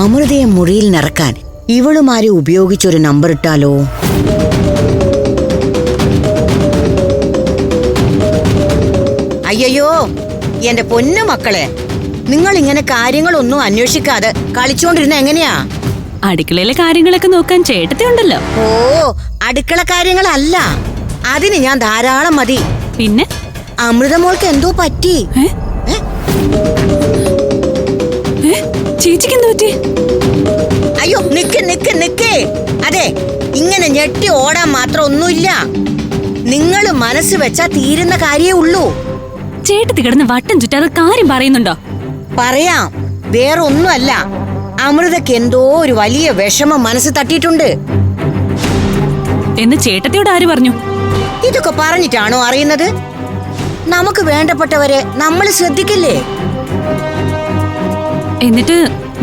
അമൃതയെ മുറിയിൽ നിറക്കാൻ ഇവളുമാരെ ഉപയോഗിച്ചൊരു നമ്പർ ഇട്ടാലോ? അയ്യോ, എന്റെ പൊന്നു മക്കളെ, നിങ്ങൾ ഇങ്ങനെ കാര്യങ്ങളൊന്നും അന്വേഷിക്കാതെ കളിച്ചോണ്ടിരുന്ന എങ്ങനെയാ? അടുക്കളയിലെ കാര്യങ്ങളൊക്കെ നോക്കാൻ ചേട്ടത്തി ഉണ്ടല്ലോ. ഓ, അടുക്കള കാര്യങ്ങളല്ല, അതിന് ഞാൻ ധാരാളം മതി. പിന്നെ അമൃതമോൾക്ക് എന്തോ പറ്റി. ചേച്ചിക്ക് എന്താ പറ്റി? അയ്യോ, നിക്ക് നിക്ക് നിക്ക്. അതെ, ഇങ്ങനെ ഞെട്ടി ഓടാൻ മാത്രം ഒന്നുമില്ല. നിങ്ങൾ മനസ്സ് വെച്ചാ തീരുന്ന കാര്യേ ഉള്ളൂ. ചേട്ടത്തി കിടന്ന് വട്ടം ചുറ്റാതെ കാര്യം പറയുന്നുണ്ടോ? പറയാം, വേറെ ഒന്നുമല്ല. അമൃതക്ക് എന്തോ ഒരു വലിയ വിഷമം മനസ്സ് തട്ടിയിട്ടുണ്ട് എന്ന് ചേട്ടത്തിയോട് ആര് പറഞ്ഞു? ഇതൊക്കെ പറഞ്ഞിട്ടാണോ അറിയുന്നത്? നമുക്ക് വേണ്ടപ്പെട്ടവരെ നമ്മൾ ശ്രദ്ധിക്കില്ലേ? എന്നിട്ട്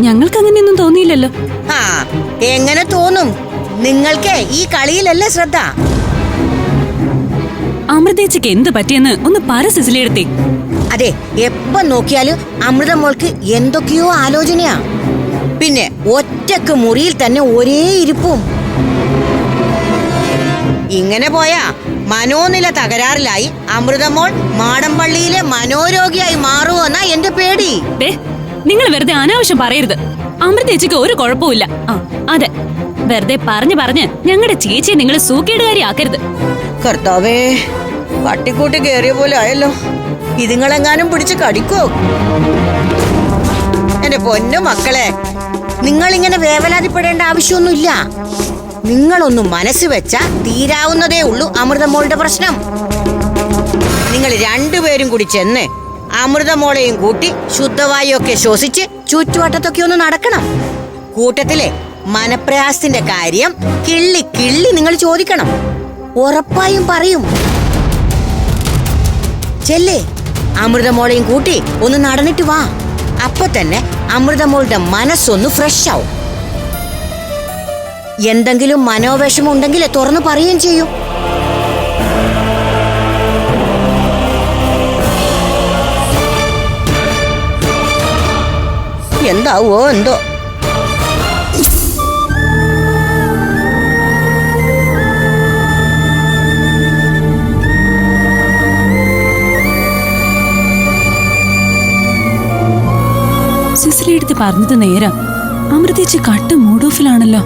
ഞങ്ങൾക്ക് അങ്ങനെയൊന്നും തോന്നിയില്ലല്ലോ. ആ, എങ്ങനെ തോന്നും? നിങ്ങൾക്ക് ഈ കളിയിലല്ല ശ്രദ്ധ. അമൃതേച്ചിക്ക് എന്ത് പറ്റിയെന്ന് ഒന്ന് പറ സിസിലിയെടുത്തി. അതെ, എപ്പം നോക്കിയാലും അമൃതമോൾക്ക് എന്തൊക്കെയോ ആലോചനയാ. പിന്നെ ഒറ്റക്ക് മുറിയിൽ തന്നെ ഒരേ ഇരിപ്പും. ഇങ്ങനെ പോയാ മനോനില തകരാറിലായി അമൃതമോൾ മാടമ്പള്ളിയിലെ മനോരോഗിയായി മാറുമെന്നാ എന്റെ പേടി. നിങ്ങൾ വെറുതെ അനാവശ്യം പറയരുത്. അമൃതേച്ചിക്ക് ഒരു കുഴപ്പമില്ല. അതെ, വെറുതെ പറഞ്ഞു പറഞ്ഞ് ഞങ്ങളുടെ ചേച്ചിയെ നിങ്ങൾ സൂക്കേടുകാരി ആക്കരുത്. കർത്താവേ, പട്ടിക്കൂട്ടി കേറിയ പോലെ ആയല്ലോ. ഇതുങ്ങളെങ്ങാനും പിടിച്ച് കടിക്കോ? എന്റെ പൊന്നു മക്കളെ, നിങ്ങളിങ്ങനെ വേവലാതിപ്പെടേണ്ട ആവശ്യമൊന്നുമില്ല. നിങ്ങളൊന്ന് മനസ്സ് വെച്ചാ തീരാവുന്നതേ ഉള്ളൂ അമൃതമോളുടെ പ്രശ്നം. നിങ്ങൾ രണ്ടുപേരും കൂടി ചെന്ന് അമൃതമോളെയും കൂട്ടി ശുദ്ധവായുവൊക്കെ ശ്വസിച്ച് ചുറ്റുവട്ടത്തൊക്കെ ഒന്ന് നടക്കണം. കൂട്ടത്തിലെ മനപ്രയാസത്തിന്റെ കാര്യം കിള്ളി കിള്ളി നിങ്ങൾ ചോദിക്കണം. ഉറപ്പായും പറയും. ചെല്ലേ, അമൃതമോളെയും കൂട്ടി ഒന്ന് നടന്നിട്ട് വാ. അപ്പൊ തന്നെ അമൃതമോളുടെ മനസ്സൊന്ന് ഫ്രഷ് ആവും. എന്തെങ്കിലും മനോവിഷമം ഉണ്ടെങ്കിൽ തുറന്നു പറയുകയും ചെയ്യും. എന്താവോ എന്തോ. സിസിലിയെടുത്ത് പറഞ്ഞത് നേരം. അമൃതേച്ചി കട്ട് മൂഡ് ഓഫിലാണല്ലോ.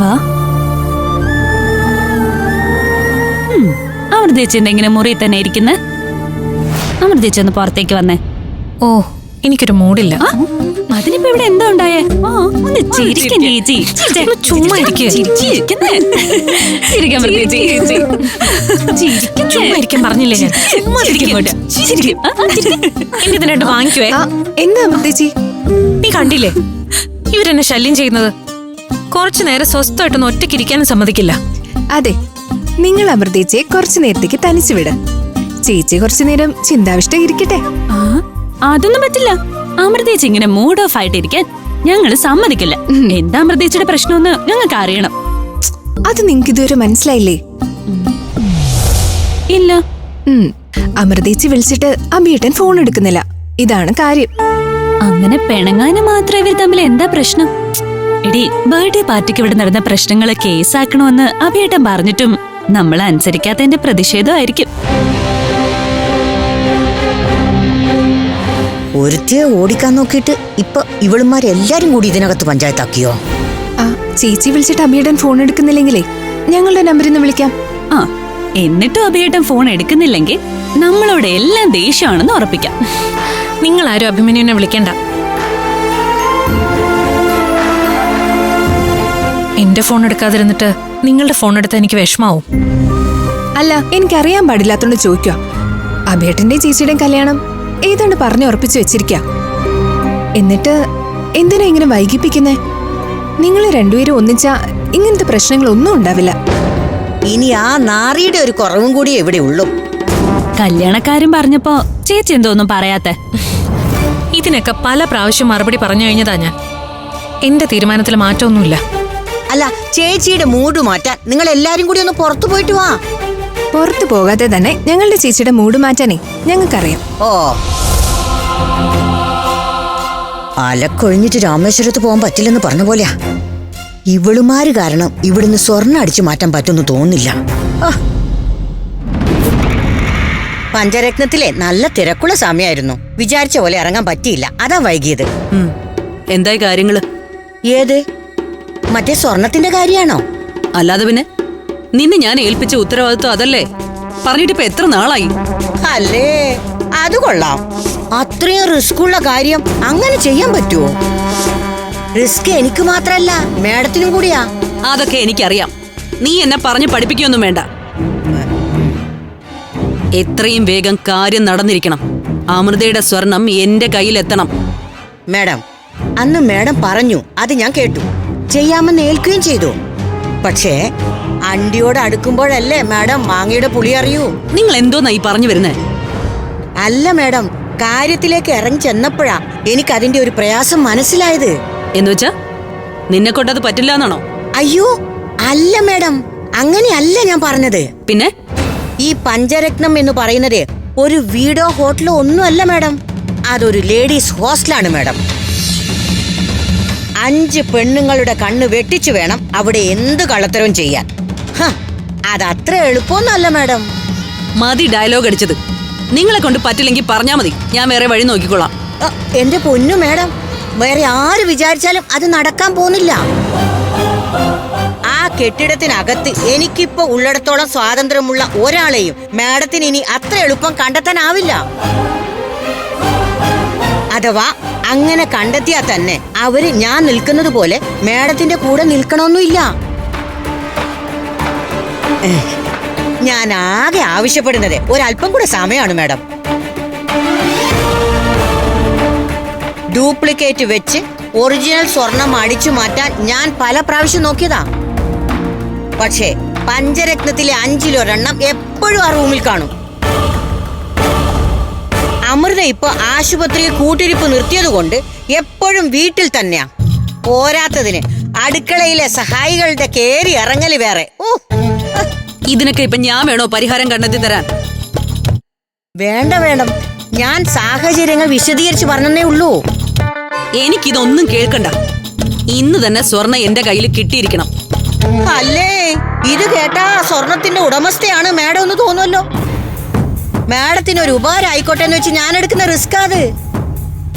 വാ, അമൃതേച്ചി എന്തെങ്കിലും മുറിയിൽ തന്നെ ഇരിക്കുന്നേ? അമൃതേച്ചി ഒന്ന് പുറത്തേക്ക് വന്നേ. ഓ, എനിക്കൊരു മൂഡില്ല. അതിനിപ്പോ ഇവിടെ എന്താ ഉണ്ടായേ? ഒന്ന് ചിരിക്കാൻ ചേച്ചി. ചുമ്മാ ഇരിക്കാൻ പറഞ്ഞില്ലേ ഞാൻ? എന്തിനായിട്ട് വാങ്ങിക്കുവേ? എന്താ അമൃതേച്ചി, നീ കണ്ടില്ലേ ഇവരെന്നെ ശല്യം ചെയ്യുന്നത്? കുറച്ചു നേരം സ്വസ്ഥമായിട്ടൊന്ന് ഒറ്റയ്ക്കിരിക്കാനും സമ്മതിക്കില്ല. അതെ, നിങ്ങൾ അമൃതേച്ചിയെ കുറച്ചു നേരത്തേക്ക് തനിച്ചു വിട. ചേച്ചി കുറച്ചു നേരം ചിന്താവിഷ്ട ഇരിക്കട്ടെ. അതൊന്നും പറ്റില്ല. അമൃതേച്ചി ഇങ്ങനെ മൂഡ് ഓഫ് ആയിട്ടിരിക്കാൻ ഞങ്ങൾ സമ്മതിക്കില്ല. എന്താ അമൃതേച്ചിയുടെ പ്രശ്നമെന്ന് ഞങ്ങൾക്ക് അറിയണം. അത് നിങ്ങക്ക് ഇതുവരെ മനസ്സിലായില്ലേ? ഇല്ല. അമൃതേച്ചി വിളിച്ചിട്ട് അഭിയേട്ടൻ ഫോൺ എടുക്കുന്നില്ല. ഇതാണ് കാര്യം. അങ്ങനെ പിണങ്ങാന് മാത്രം ഇവർ തമ്മിൽ എന്താ പ്രശ്നം? എടി, ബർത്ത്ഡേ പാർട്ടിക്ക് ഇവിടെ നടന്ന പ്രശ്നങ്ങള് കേസാക്കണമെന്ന് അഭിയേട്ടൻ പറഞ്ഞിട്ടും നമ്മൾ അനുസരിക്കാത്തതിന്റെ പ്രതിഷേധമായിരിക്കും. ഒരുത്തിയെ ഓടിക്കാൻ നോക്കിയിട്ട് ഇപ്പൊ ഇവളുമാരെല്ലാരും കൂടി ഇതിനകത്ത് പഞ്ചായത്താക്കിയോ? ചേച്ചി വിളിച്ചിട്ട് അഭിയേട്ടൻ ഫോൺ എടുക്കുന്നില്ലെങ്കിലേ ഞങ്ങളുടെ നമ്പറിൽ നിന്ന് വിളിക്കാം. എന്നിട്ടും അഭിയേട്ടൻ ഫോൺ എടുക്കുന്നില്ലെങ്കിൽ നമ്മളോട് എല്ലാം ദേഷ്യമാണെന്ന് ഉറപ്പിക്കാം. നിങ്ങൾ ആരും അഭിമന്യുവിനെ വിളിക്കണ്ട. എന്റെ ഫോൺ എടുക്കാതിരുന്നിട്ട് നിങ്ങളുടെ ഫോൺ എടുത്താൽ എനിക്ക് വിഷമാവും. അല്ല, എനിക്കറിയാൻ പാടില്ലാത്തോണ്ട് ചോദിക്കുക. അഭിയേട്ടന്റെ ചേച്ചിയുടെയും കല്യാണം ഏതാണ്ട് പറഞ്ഞു ഉറപ്പിച്ചു വെച്ചിരിക്ക. എന്നിട്ട് എന്തിനാ ഇങ്ങനെ വൈകിപ്പിക്കുന്നേ? നിങ്ങൾ രണ്ടുപേരും ഒന്നിച്ചാ ഇങ്ങനത്തെ പ്രശ്നങ്ങളൊന്നും ഉണ്ടാവില്ല. ഇനി ആ നാറിയുടെ ഒരു കുറവും കൂടി എവിടെ ഉള്ളൂ. കല്യാണക്കാരും പറഞ്ഞപ്പോ ചേച്ചി എന്തോന്നും പറയാത്തെ? ഇതിനൊക്കെ പല പ്രാവശ്യം മറുപടി പറഞ്ഞു കഴിഞ്ഞതാ ഞാൻ. എന്റെ തീരുമാനത്തിൽ മാറ്റമൊന്നുമില്ല. അല്ല, ചേച്ചിയുടെ മൂഡ് മാറ്റാൻ നിങ്ങൾ എല്ലാരും കൂടി ഒന്ന് പുറത്തു പോയിട്ട് വാ. പുറത്തു പോകാതെ തന്നെ ഞങ്ങളുടെ ചേച്ചിയുടെ മൂഡ് മാറ്റാനേ ഞങ്ങൾക്കറിയാം. ഓ, അലക്കൊഴിഞ്ഞിട്ട് രാമേശ്വരത്ത് പോകാൻ പറ്റില്ലെന്ന് പറഞ്ഞ പോലെയാ. ഇവളുമാര് കാരണം ഇവിടുന്ന് സ്വർണ്ണം അടിച്ചു മാറ്റാൻ പറ്റുമെന്ന് തോന്നുന്നില്ല. പഞ്ചരത്നത്തിലെ നല്ല തിരക്കുള്ള സമയമായിരുന്നു. വിചാരിച്ച പോലെ ഇറങ്ങാൻ പറ്റിയില്ല, അതാ വൈകിയത്. എന്തായി കാര്യങ്ങള്? ഏത്? മറ്റേ സ്വർണത്തിന്റെ കാര്യാണോ? അല്ലാതെ പിന്നെ നിന്നെ ഞാൻ ഏൽപ്പിച്ച ഉത്തരവാദിത്വം അതല്ലേ? പറഞ്ഞിട്ടിപ്പോ എത്ര നാളായി? അല്ലേ, അത് കൊള്ളാം. അത്രയും റിസ്ക് ഉള്ള കാര്യം അങ്ങനെ ചെയ്യാൻ പറ്റുമോ? റിസ്ക് എനിക്ക് മാത്രല്ല, മേഡത്തിനും കൂടിയാ. അതൊക്കെ എനിക്കറിയാം. നീ എന്നെ പറഞ്ഞു പഠിപ്പിക്കൊന്നും വേണ്ട. എത്രയും വേഗം കാര്യം നടന്നിരിക്കണം. അമൃതയുടെ സ്വർണം എന്റെ കയ്യിലെത്തണം. മേഡം, അന്ന് മേഡം പറഞ്ഞു, അത് ഞാൻ കേട്ടു. ചെയ്യാമെന്ന് ഏൽക്കുകയും ചെയ്തു. പക്ഷേ അണ്ടിയോട് അടുക്കുമ്പോഴല്ലേ മേഡം മാങ്ങയുടെ പുളി അറിയൂ. നിങ്ങൾ എന്തോന്നാ ഈ പറഞ്ഞു വരുന്നേ? അല്ല മേഡം, കാര്യത്തിലേക്ക് ഇറങ്ങി ചെന്നപ്പോഴാ എനിക്ക് അതിന്റെ ഒരു പ്രയാസം മനസ്സിലായത്. എന്നുവെച്ചാ നിന്നെ കൊണ്ടത് പറ്റില്ല എന്നാണോ? അയ്യോ അല്ല മേഡം, അങ്ങനെയല്ല ഞാൻ പറഞ്ഞത്. പിന്നെ ഈ പഞ്ചരത്നം എന്ന് പറയുന്നത് ഒരു വീടോ ഹോട്ടലോ ഒന്നുമല്ല മേഡം. അതൊരു ലേഡീസ് ഹോസ്റ്റലാണ് മേഡം. 5 പെണ്ണുങ്ങളുടെ കണ്ണ് വെട്ടിച്ചു വേണം അവിടെ എന്ത് കള്ളത്തരവും ചെയ്യാൻ. അതത്ര എളുപ്പമൊന്നുമല്ല മേഡം. മതി ഡയലോഗ് അടിച്ചത്. നിങ്ങളെ കൊണ്ട് പറ്റില്ലെങ്കിൽ പറഞ്ഞാ മതി, ഞാൻ വേറെ വഴി നോക്കിക്കൊള്ളാം. എന്റെ പൊന്നു മേഡം, വേറെ ആര് വിചാരിച്ചാലും അത് നടക്കാൻ പോകുന്നില്ല. ആ കെട്ടിടത്തിനകത്ത് എനിക്കിപ്പോ ഉള്ളിടത്തോളം സ്വാതന്ത്ര്യമുള്ള ഒരാളെയും മേഡത്തിന് ഇനി അത്ര എളുപ്പം കണ്ടെത്താനാവില്ല. അഥവാ അങ്ങനെ കണ്ടെത്തിയാൽ തന്നെ അവര് ഞാൻ നിൽക്കുന്നത് പോലെ മേഡത്തിന്റെ കൂടെ നിൽക്കണമെന്നില്ല. ഞാൻ ആകെ ആവശ്യപ്പെടുന്നത് ഒരല്പം കൂടെ സമയമാണ് മേഡം. ഡ്യൂപ്ലിക്കേറ്റ് വെച്ച് ഒറിജിനൽ സ്വർണം അടിച്ചു മാറ്റാൻ ഞാൻ പല പ്രാവശ്യം നോക്കിയതാ. പക്ഷേ പഞ്ചരത്നത്തിലെ 5-1 എപ്പോഴും ആ റൂമിൽ കാണും. അമൃത ഇപ്പൊ ആശുപത്രിയിൽ കൂട്ടിരിപ്പ് നിർത്തിയത് കൊണ്ട് എപ്പോഴും വീട്ടിൽ തന്നെയാ. പോരാത്തതിന് അടുക്കളയിലെ സഹായികളുടെ കേറി ഇറങ്ങല് വേറെ. ഇതിനൊക്കെ ഇപ്പൊ ഞാൻ വേണോ പരിഹാരം കണ്ടെത്തി തരാൻ? വേണ്ട വേണം, ഞാൻ സാഹചര്യങ്ങൾ വിശദീകരിച്ച് പറഞ്ഞേ ഉള്ളൂ. എനിക്കിതൊന്നും കേൾക്കണ്ട. ഇന്ന് തന്നെ സ്വർണ്ണ എന്റെ കയ്യിൽ കിട്ടിയിരിക്കണം. അല്ലേ, ഇത് കേട്ടാ സ്വർണത്തിന്റെ ഉടമസ്ഥയാണ് മേഡം എന്ന് തോന്നുമല്ലോ. മേഡത്തിന് ഒരു ഉപകാരം ആയിക്കോട്ടെ എന്ന് വെച്ച് ഞാൻ എടുക്കുന്ന റിസ്ക് അത്.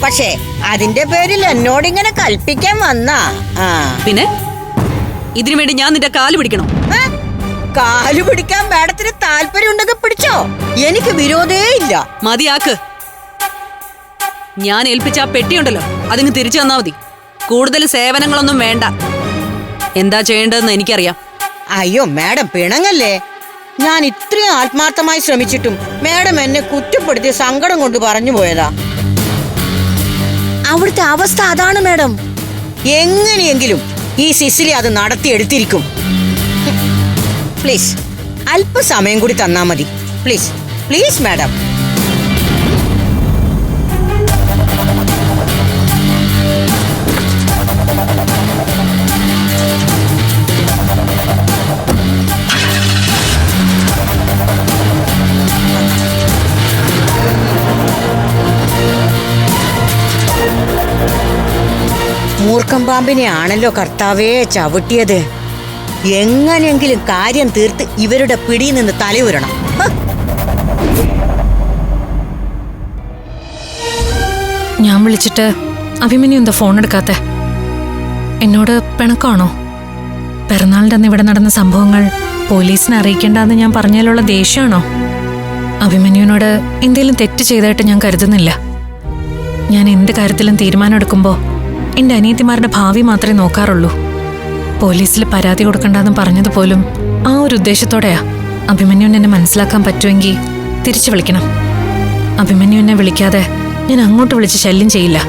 പക്ഷേ അതിന്റെ പേരിൽ എന്നോടിങ്ങനെ കൽപ്പിക്കാൻ വന്നാ. പിന്നെ ഇതിനു വേണ്ടി ഞാൻ നിന്റെ കാല് പിടിക്കണം? കാല് പിടിക്കാൻ മേഡത്തിന് താല്പര്യം ഉണ്ടെങ്കിൽ പിടിച്ചോ, എനിക്ക് വിരോധേ ഇല്ല. മതിയാക്ക്. ഞാൻ ഏൽപ്പിച്ച ആ പെട്ടിയുണ്ടല്ലോ, അതിങ്ങ് തിരിച്ചു തന്നാ മതി. കൂടുതൽ സേവനങ്ങളൊന്നും വേണ്ട. എന്താ ചെയ്യേണ്ടതെന്ന് എനിക്കറിയാം. അയ്യോ മേഡം, പിണങ്ങല്ലേ. ഞാൻ ഇത്രയും ആത്മാർത്ഥമായി ശ്രമിച്ചിട്ടും മേഡം എന്നെ കുറ്റപ്പെടുത്തി സങ്കടം കൊണ്ട് പറഞ്ഞു പോയതാ. അവിടുത്തെ അവസ്ഥ അതാണ് മേഡം. എങ്ങനെയെങ്കിലും ഈ സിസിലി അത് നടത്തിയെടുത്തിരിക്കും. പ്ലീസ് അല്പസമയം കൂടി തന്നാ മതി. Please please madam. മൂർഖം പാമ്പിനെ ആണല്ലോ കർത്താവേ ചവിട്ടിയത്. എങ്ങനെയെങ്കിലും കാര്യം തീർത്ത് ഇവരുടെ പിടിയിൽ നിന്ന് തലയുരണം. ഞാൻ വിളിച്ചിട്ട് അഭിമന്യു എന്താ ഫോൺ എടുക്കാത്തെ? എന്നോട് പിണക്കാണോ? പിറന്നാളിന്റെ അന്ന് ഇവിടെ നടന്ന സംഭവങ്ങൾ പോലീസിനെ അറിയിക്കേണ്ടെന്ന് ഞാൻ പറഞ്ഞതിലുള്ള ദേഷ്യമാണോ? അഭിമന്യുവിനോട് എന്തെങ്കിലും തെറ്റ് ചെയ്തായിട്ട് ഞാൻ കരുതുന്നില്ല. ഞാൻ എന്ത് കാര്യത്തിലും തീരുമാനം എടുക്കുമ്പോൾ എന്റെ അനിയത്തിമാരുടെ ഭാവി മാത്രമേ നോക്കാറുള്ളൂ. പോലീസിൽ പരാതി കൊടുക്കണ്ടെന്ന് പറഞ്ഞതുപോലും ആ ഒരു ഉദ്ദേശത്തോടെയാ. അഭിമന്യുവിനെ എന്നെ മനസ്സിലാക്കാൻ പറ്റുമെങ്കിൽ തിരിച്ചു വിളിക്കണം. അഭിമന്യുവിനെ വിളിക്കാതെ ഞാൻ അങ്ങോട്ട് വിളിച്ച് ശല്യം ചെയ്യില്ല.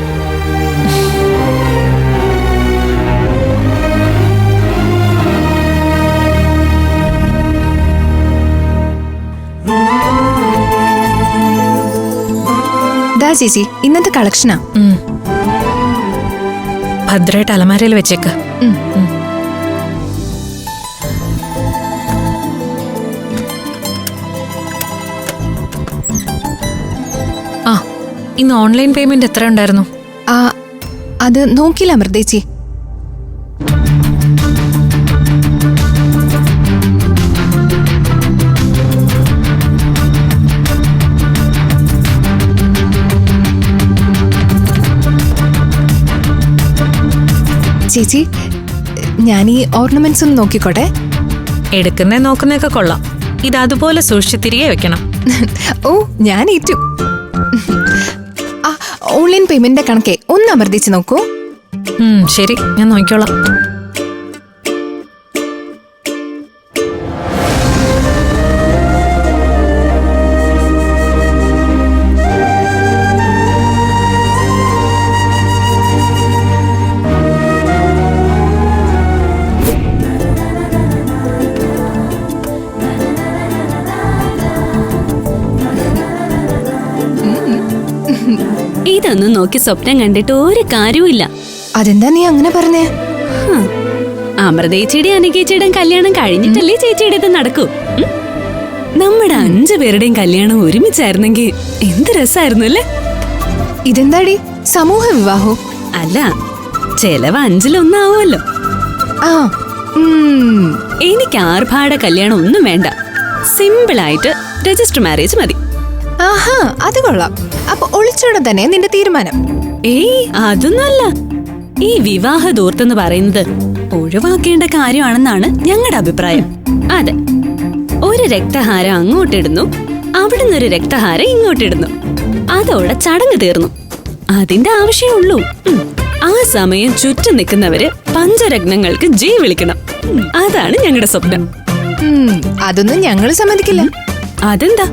ചേച്ചി, ഇന്നത്തെ കളക്ഷനാ. ഭദ്രമായിട്ട് അലമാരയിൽ വെച്ചേക്ക്. ആ ഇന്ന് ഓൺലൈൻ പേയ്മെന്റ് എത്ര ഉണ്ടായിരുന്നു? ആ അത് നോക്കില്ല അമൃതേച്ചി. ചേച്ചി ഞാൻ ഈ ഓർണമെന്റ്സ് ഒന്ന് നോക്കിക്കോട്ടെ. എടുക്കുന്നേ നോക്കുന്നേക്കെ കൊള്ളാം. ഇത് അതുപോലെ സൂക്ഷിച്ച് തിരികെ വെക്കണം. ഓ ഞാൻ ഏറ്റു. ആ ഓൺലൈൻ പേയ്മെന്റിന്റെ കണക്കെ ഒന്ന് അമർദിച്ച് നോക്കൂ. ശരി, ഞാൻ നോക്കിക്കോളാം. ഇതൊന്നും നോക്കി സ്വപ്നം കണ്ടിട്ട് ഒരു കാര്യവുമില്ല. അതെന്താ നീ അങ്ങനെ പറഞ്ഞേ? അമൃതേച്ചിയുടെ അനഘേച്ചിയുടെയും കല്യാണം കഴിഞ്ഞിട്ടല്ലേ ചേച്ചിയുടെ നടക്കൂ. നമ്മുടെ 5 പേരുടെയും കല്യാണം ഒരുമിച്ചായിരുന്നെങ്കിൽ എന്ത് രസായിരുന്നു അല്ലേ? ഇതെന്താടി സമൂഹ വിവാഹോ? അല്ല, ചെലവ് 5-1 ആ എനിക്ക് ആർഭാട കല്യാണം ഒന്നും വേണ്ട. സിമ്പിളായിട്ട് രജിസ്റ്റർ മാരേജ് മതി. ആഹാ അത് കൊള്ളാം. അപ്പൊ ഒളിച്ചോടെ തന്നെ നിന്റെ തീരുമാനം? ഏയ് അതൊന്നുമല്ല. ഈ വിവാഹ ദൂർത്തെന്ന് പറയുന്നത് ഒഴിവാക്കേണ്ട കാര്യമാണെന്നാണ് ഞങ്ങളുടെ അഭിപ്രായം. അതെ, ഒരു രക്തഹാരം അങ്ങോട്ടിടുന്നു, അവിടുന്ന് ഒരു രക്തഹാരം ഇങ്ങോട്ടിടുന്നു, അതോടെ ചടങ്ങ് തീർന്നു. അതിന്റെ ആവശ്യമുള്ളൂ. ആ സമയം ചുറ്റും നിൽക്കുന്നവര് പഞ്ചരത്നങ്ങൾക്ക് ജയ് വിളിക്കണം. അതാണ് ഞങ്ങളുടെ സ്വപ്നം. അതൊന്നും ഞങ്ങൾ സമ്മതിക്കില്ല. അതെന്താ?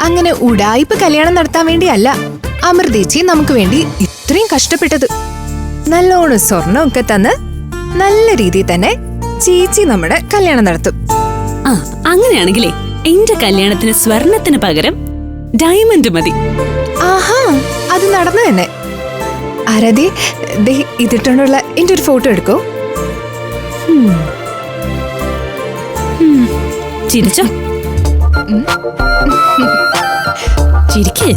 അങ്ങനെ ഉടായിപ്പ് കല്യാണം നടത്താൻ വേണ്ടിയല്ല അമൃതേച്ചി നമുക്ക് വേണ്ടി ഇത്രയും കഷ്ടപ്പെട്ടത്. നല്ലോണം സ്വർണ്ണമൊക്കെ തന്ന് നല്ല രീതിയിൽ തന്നെ ചേച്ചി നമ്മുടെ കല്യാണം നടത്തും. ആ അങ്ങനെയാണെങ്കിലേ എന്റെ കല്യാണത്തിന് സ്വർണത്തിന് പകരം ഡയമണ്ട് മതി. ആഹാ അത് നടന്നു തന്നെ. ആരാധി ദേ ഇതിട്ടുള്ള എന്റെ ഒരു ഫോട്ടോ എടുക്കോ. ചിരിച്ചോ? ചിരിക്കേ.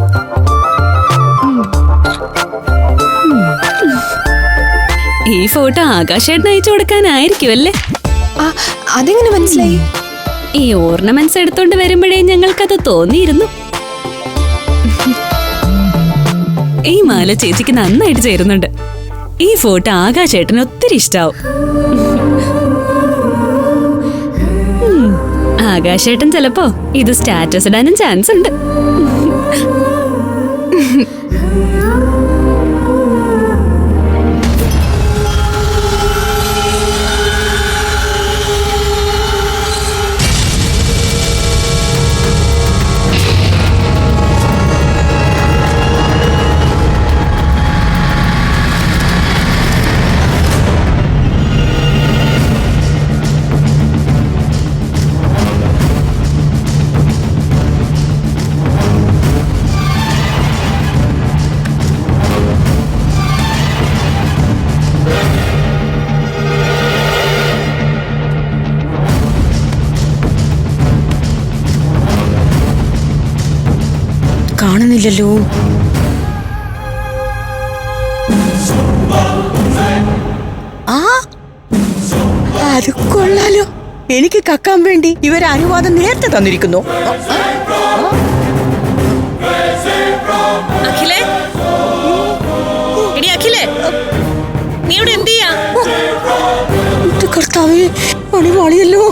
ഈ ഫോട്ടോ ആകാശേട്ടന് അയച്ചു കൊടുക്കാനായിരിക്കും അല്ലേ? അതെങ്ങനെ മനസ്സിലായി? ഈ ഓർണമെന്റ്സ് എടുത്തോണ്ട് വരുമ്പോഴേ ഞങ്ങൾക്കത് തോന്നിയിരുന്നു. ഈ മാല ചേച്ചിക്ക് നന്നായിട്ട് ചേരുന്നുണ്ട്. ഈ ഫോട്ടോ ആകാശേട്ടന് ഒത്തിരി ഇഷ്ടാവും. ആകാശേട്ടൻ ചിലപ്പോ ഇത് സ്റ്റാറ്റസ് ഇടാനും ചാൻസ് ഉണ്ട്. കാണുന്നില്ലല്ലോ. ആ അത് കൊള്ളാലോ. എനിക്ക് കക്കാൻ വേണ്ടി ഇവർ അനുവാദം നേരത്തെ തന്നിരിക്കുന്നു. അഖിലേ, എടി അഖിലേ, നീ ഇവിടെ എന്ത് ചെയ്യാ? കർത്താവേ, പണി പാളിയല്ലോ.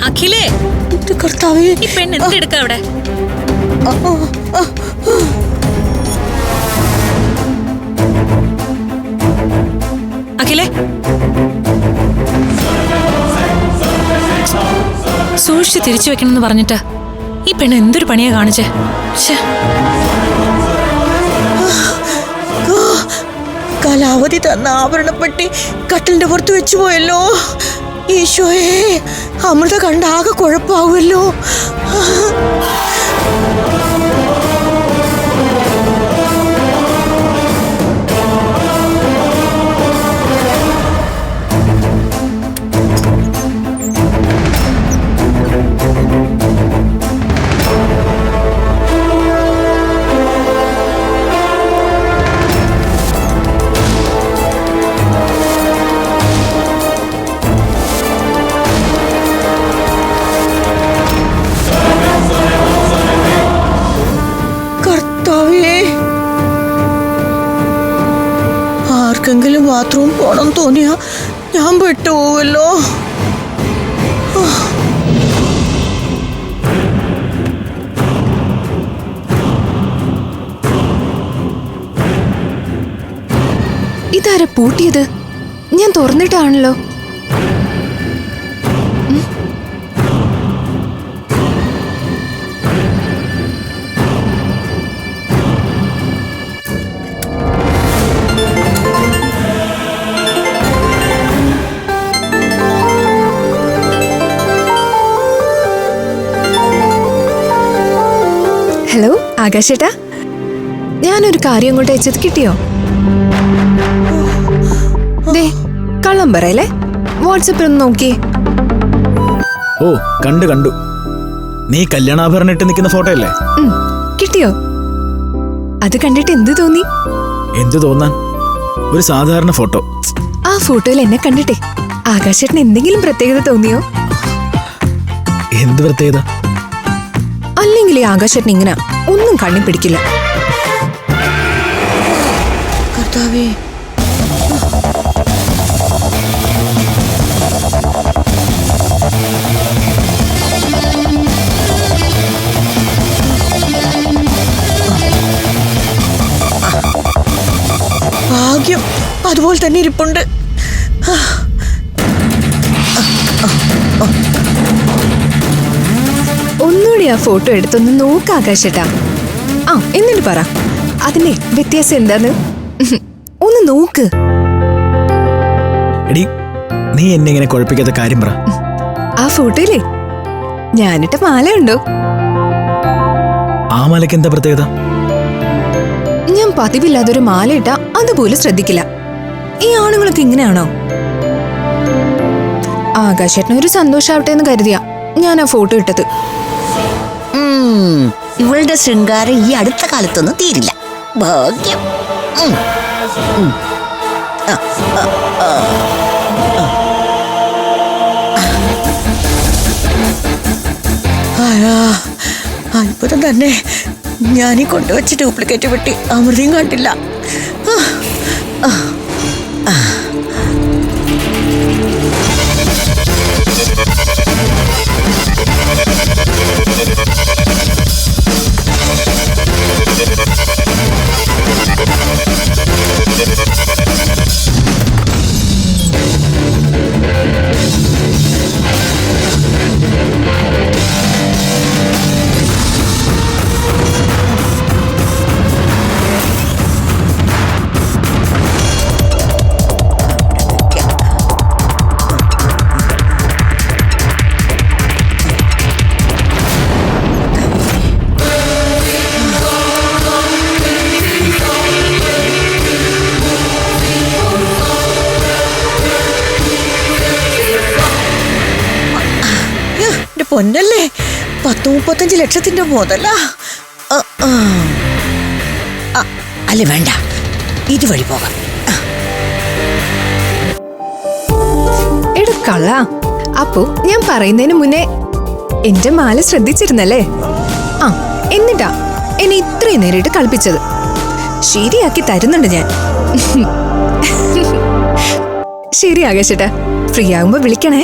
അഖിലേ, കർത്താവേ, ഈ പെണ്ണ് എന്തെടുക്ക അവിടെ? അഖിലേ, സൂക്ഷിച്ച് തിരിച്ചു വെക്കണമെന്ന് പറഞ്ഞിട്ട് ഈ പെണ്ണ് എന്തൊരു പണിയാ കാണിച്ചേ. കാലാവധി തന്ന ആഭരണപ്പെട്ടി കട്ടിലിന്റെ പുറത്ത് വെച്ചു പോയല്ലോ. ഈശോയെ, അമൃത കണ്ട ആകെ കുഴപ്പാവുമല്ലോ. ആർക്കെങ്കിലും ബാത്റൂം പോണം തോന്നിയാ ഞാൻ പെട്ടുപോവല്ലോ. ഇതാരാ പൂട്ടിയത്? ഞാൻ തുറന്നിട്ടാണല്ലോ. ഹലോ ആകാശേട്ടാ, ഞാനൊരു കാര്യം അങ്ങോട്ട് അയച്ചത് കിട്ടിയോ? ദേ കള്ളം പറയല്ലേ, വാട്സപ്പിൽ ഒന്ന് നോക്കിയേ. ഓ കണ്ടു. നീ കല്യാണാഭരണം ഇട്ട് നിൽക്കുന്ന ഫോട്ടോ അല്ലേ? കിട്ടിയോ? അത് കണ്ടിട്ട് എന്ത് തോന്നി? എന്തു തോന്നാൻ, ഒരു സാധാരണ ഫോട്ടോ. ആ ഫോട്ടോയിൽ എന്നെ കണ്ടിട്ടേ ആകാശേട്ടന് എന്തെങ്കിലും പ്രത്യേകത തോന്നിയോ? എന്ത് പ്രത്യേകത? അല്ലെങ്കിൽ ഈ ആകാശേട്ടൻ ഇങ്ങനെ ഒന്നും കണ്ണി പിടിക്കില്ല. കർത്താവേ, ഭാഗ്യം അതുപോലെ തന്നെ ഇരിപ്പുണ്ട്. ഒന്നുകൂടി ആ ഫോട്ടോ എടുത്തൊന്ന് നോക്ക് ആകാശേട്ടാ. ആ എന്നിട്ട് പറ അതിന്റെ വ്യത്യാസം എന്താന്ന്. ഒന്ന് നോക്ക്. എടി, നീ എന്നെ ഇങ്ങനെ കുഴപ്പിക്കാത്ത കാര്യം പറ. ആ ഫോട്ടോയിലേ ഞാനിട്ട മാല ഉണ്ടോ? ആ മാലയ്ക്ക് എന്താ പ്രത്യേകത? ഞാൻ പതിവില്ലാതൊരു മാല ഇട്ടാ അതുപോലും ശ്രദ്ധിക്കില്ല. ഈ ആണുങ്ങളൊക്കെ ഇങ്ങനെയാണോ? ആകാശേട്ടന് ഒരു സന്തോഷാവട്ടെ എന്ന് കരുതിയാ ഞാൻ ആ ഫോട്ടോ ഇട്ടത്. ഇവളുടെ ശൃംഗാരം ഈ അടുത്ത കാലത്തൊന്നും തീരില്ല. ഭാഗ്യം. അത്ഭുതം തന്നെ. ഞാനീ കൊണ്ടുവച്ച ഡ്യൂപ്ലിക്കേറ്റ് വെട്ടി അമൃതയും കണ്ടില്ല. പൊന്നല്ലേ, 10-35 ലക്ഷത്തിന്റെ മുതല. അല്ലേ വേണ്ട, ഇതുവഴി പോകാം. എടുക്കള. അപ്പോ ഞാൻ പറയുന്നതിന് മുന്നേ എന്റെ മാല ശ്രദ്ധിച്ചിരുന്നല്ലേ? ആ എന്നിട്ടാ എന്നെ ഇത്രയും നേരിട്ട് കളിപ്പിച്ചത്. ശരിയാക്കി തരുന്നുണ്ട് ഞാൻ. ശരി ആകാശേട്ടാ, ഫ്രീ ആകുമ്പോ വിളിക്കണേ.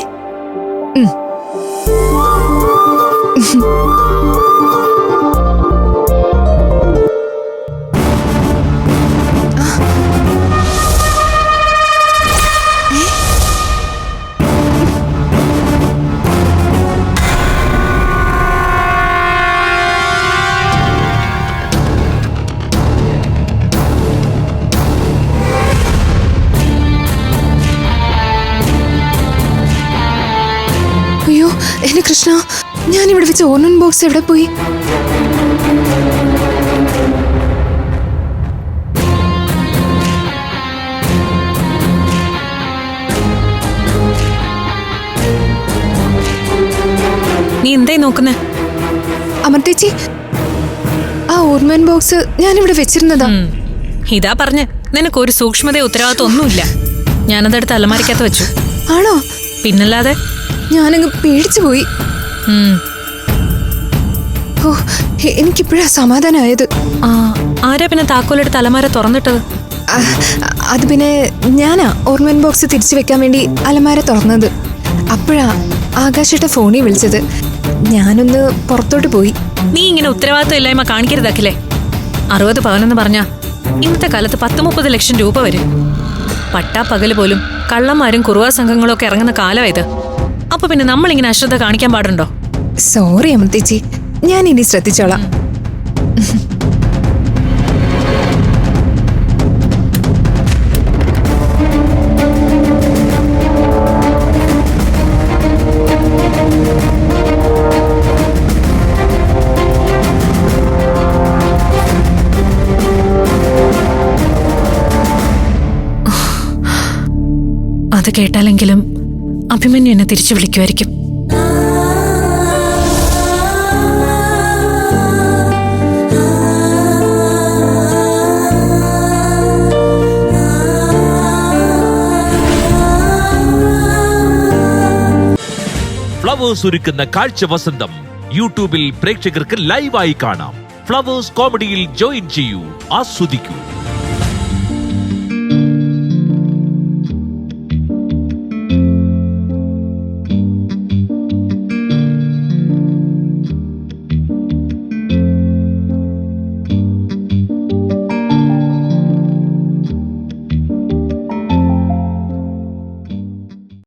അയ്യോ എന്റെ കൃഷ്ണ, ഞാനിവിടെ വെച്ച ഓർണമെന്റ് ബോക്സ് എവിടെ പോയി? നീ എന്തായി നോക്കുന്നേ? അമർത്തേച്ചി, ആ ഓർണമെന്റ് ബോക്സ് ഞാനിവിടെ വെച്ചിരുന്നതാ. ഇതാ പറഞ്ഞ് നിനക്കൊരു സൂക്ഷ്മത ഉത്തരവാദിത്വം ഒന്നുമില്ല. ഞാനതെടുത്ത് അലമാരിക്കകത്ത് വെച്ചു. ആണോ? പിന്നല്ലാതെ. ഞാനങ്ങ് പേടിച്ചു പോയി. ഓ എനിക്കിപ്പോഴാ സമാധാനമായത്. ആരാ പിന്നെ താക്കോലെടുത്ത് അലമാര തുറന്നിട്ടത്? അത് പിന്നെ ഞാനാ ഓർണമെന്റ് ബോക്സ് തിരിച്ചു വെക്കാൻ വേണ്ടി അലമാര തുറന്നത്. അപ്പോഴാ ആകാശേട്ട ഫോണിൽ വിളിച്ചത്. ഞാനൊന്ന് പുറത്തോട്ട് പോയി. നീ ഇങ്ങനെ ഉത്തരവാദിത്വം ഇല്ലായ്മ കാണിക്കരുതാക്കില്ലേ. 60 പവനെന്ന് പറഞ്ഞാ ഇന്നത്തെ കാലത്ത് 10-30 ലക്ഷം രൂപ വരും. പട്ടാപ്പകല് പോലും കള്ളന്മാരും കുറുവാ സംഘങ്ങളും ഒക്കെ ഇറങ്ങുന്ന കാലമായത്. അപ്പൊ പിന്നെ നമ്മളിങ്ങനെ അശ്രദ്ധ കാണിക്കാൻ പാടുണ്ടോ? സോറി അമൃതേച്ചി, ഞാൻ ഇനി ശ്രദ്ധിച്ചോളാം. അത് കേട്ടാലെങ്കിലും അഭിമന്യു എന്നെ തിരിച്ചു വിളിക്കുമായിരിക്കും. ഫ്ലവേഴ്സ് ഒരുക്കുന്ന കാഴ്ച വസന്തം യൂട്യൂബിൽ പ്രേക്ഷകർക്ക് ലൈവായി കാണാം. ഫ്ലവേഴ്സ് കോമഡിയിൽ ജോയിൻ ചെയ്യൂ, ആസ്വദിക്കൂ.